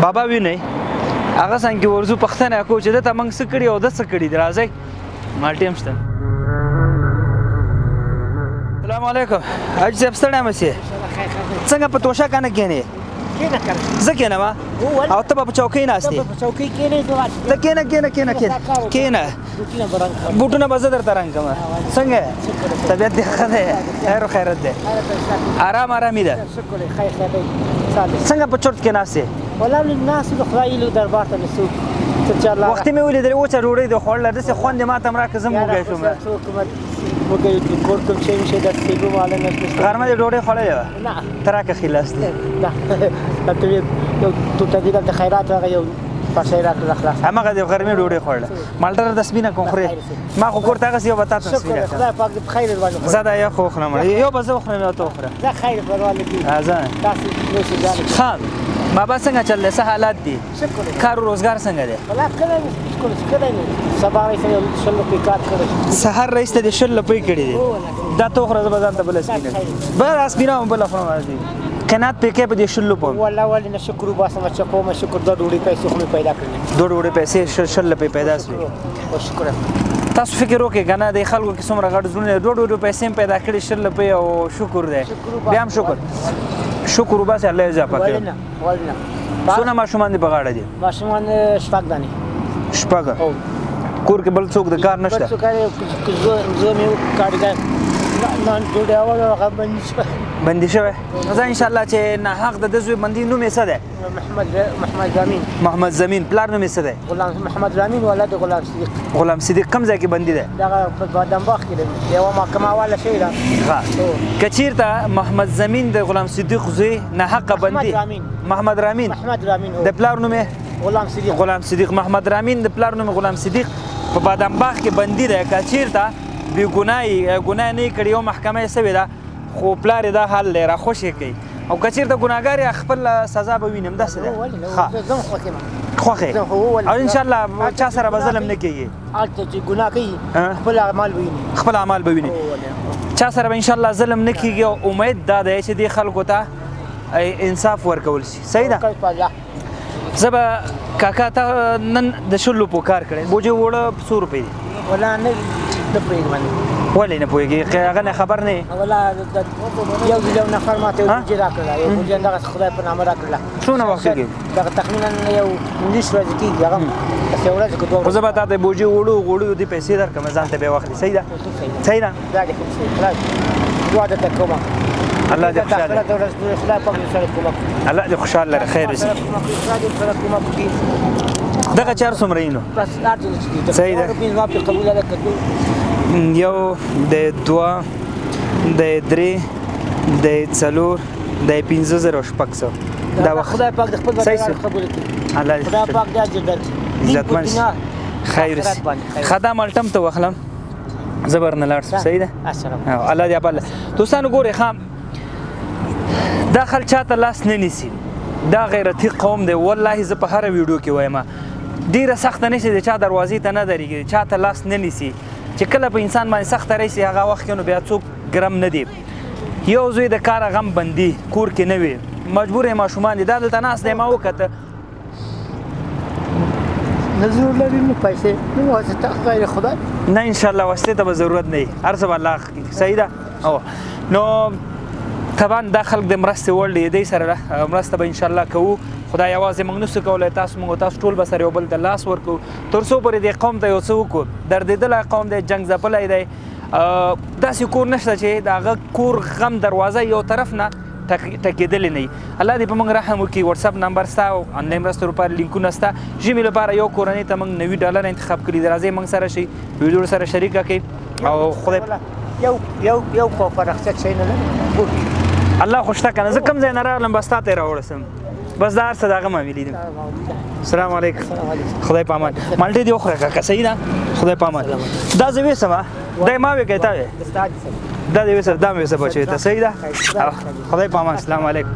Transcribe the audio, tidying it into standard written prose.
بابا ویني هغه څنګه ورزو پښتنه کو چې د تمنګ سکړی او د سکړی درازي مالټي هم شته. السلام علیکم حاج صاحب ستړی مشه څنګه په توشه کنه کېنه زکه نه ما او ته په چوکۍ ناشتي په چوکۍ کېنه ته کېنه بوټونه بزه در ترنګ ما څنګه طبيعت دې خره خیر خیرت دې آرام ده څنګه په چورت کې ناشتي ولا الناس خدای له دربار ته نسو وخت مې ولیدل او چې ډوډۍ د خوړل د څه خوند ما تم راکزم وګی شوم وګی کور کوم شي مشه د سیګو مال نه غرمه د ډوډۍ خوړلې نه تراکه خلاص دي ته تو تدې د خیرات هغه یو پښیرات د خلاص هغه د غرمه ډوډۍ خوړل مالټر د سپینه کوم خوري ما خو کور تاغه یو بتا ته سپینه خدای پاک دې خیر ورونه زدا یو خو خرم یو بزو خرم ته خره زه خیر ورونه کی اذان تاسو نوشه ځان خام بابا څنګه چلله څه حالات دي شکر کار روزګار څنګه دی ولا کله کله سبا راځي شلو کې کار کوي سحر رئیس ته د شل لپی کړی دی دا تو خره زبردست بل سپینه بل اسپینه بل خرم راځي کنات پکې په دې شلو په ولا نه شکر وباسم چې کوم شکر د ډوډۍ پیسې خو پیدا کړې ډوډۍ پیسې شل لپی پیدا شوې شکر تاسو فکر وکړئ کنه د خلکو کې څومره غټ زړونه ډوډۍ پیسې پیدا کړې شل لپی او شکر دی بیا هم شکر وباسه الله اضافه کوي ولنه څونه ماشومان دي په غاړه دي ماشومان شپږ دانې کور کې بل څوک د کار نشته څوک زه مې کارګر نن ډوډۍ اول هغه بندي شوی زه ان شاء الله چې نه حق د زوی بندي نوم یې څه دی محمد زمین پلار نوم یې څه دی محمد زمین ولد غلام صدیق کوم ځای کې بندي دی دغه په بادام باغ کې دی یوه محکمه والا شوی ده که چېرته محمد زمین د غلام صدیق زوی نه حقه بندي محمد رامین د پلار نوم یې غلام صدیق محمد رامین د پلار نوم غلام صدیق په بادام باغ کې بندي دی که چېرته بې ګناه نه یې کړې یو محکمه یې سوې ده خو پلار یې دا حال دی راخوشې کوي او که چېرته ګناهګار یې خپل سزا به وینم داسې دی خوښ یې او انشاءالله چا سره به ظلم نه کېږي هلته چې ګناه کوي خپل اعمال به ویني چا سره به انشاءالله ظلم نه کېږي او امید دا دی چې دې خلکو ته انصاف ورکول شي صحیح ده زه به کاکا ته نن د شلو په کار کړی بوجې وړه 100 روپۍ دي ولا نه پوهېږم ولې نه پوهېږي هغه نه خبر نه یې ولا یو نفر ماته یو بوجي راکړله یو بوجي همدغه خدای په نامه راکړله څومره وخت کېږي دغه تخمینا یو 19 ورځې کېږي هغه بس یو ورځ کې دوه خو زه به تا ته بوجي وړو دې پیسې درکړم ځان ته بیا واخلې صحیح ده صحیح ده دا دې دعا درته کوم الله دې خوشحاله خدای پاک دې سره کومک الله دې خوشحاله لري خیر وشي دغه چار څومره یې نو بس صحیح ده یو د 2 د 3 د 4 د 15,600 دا وخت خدای پاک د خپل بندګانو قبول کړي الله خدای پاک دې اجر درکړي عزتمن خیر خدام الټم ته وخلم زبر نه لاړ صحیح ده الله دې ابل دوستانو ګوري خام دا خل چاته لاس نه نیسي دا غیرتی قوم دی والله زه په هر ویډیو کې وایم ډیره سخت نه شي د چا دروازې ته نه درېږي چاته لاس نه نیسي چې کله په انسان باندې سخت راشي هغه وخت کې نو بیا څوک ګرم نه دی یو زوی د کار غم بندي کور کې نه وي مجبور ماشومان دي دا دلته ناست دی ما وکته نظر لري نو پیسې نو واسطه غیر خدای نه ان شاء الله واسطه ته ضرورت نه هر څه الله صحیح ده او نو طبعا دا خلک د مرستې وړ دی سره مرسته به ان شاء الله کوو خدای یوازې موږ نشو کولی تاسو ټول به سره یو بل ته لاس ورکړو تر څو پورې دې قوم ته یو څه وکړو دردېدلی قوم دی جنګ ځپلی دی داسې کور نشته چې د هغه کور غم دروازه یو طرف نه ټکېدلې نه وي الله دې په موږ رحم وکړي وټساپ نمبر ستا او آنلاین مرستو لپاره لینکونه سته ژمې لپاره یو کورنۍ ته موږ $90 انتخاب کړي د راځئ موږ سره شئ ویډیو سره شریکه کړئ او خدای یو په پرخصت شي نه الله خوشته کنه زه کوم ځای نه راغلم بس تا ته راوړسم بس دا هر څه د هغه معاملې دي السلام علیکم خدای په امان مالټې دې وخوره کاکا صحیح ده خدای په امان دا زه ویسم دا ما وې کوي تا دا دې ویسه دا مې ویسه بچوي ته صحیح ده خدای په امان السلام علیکم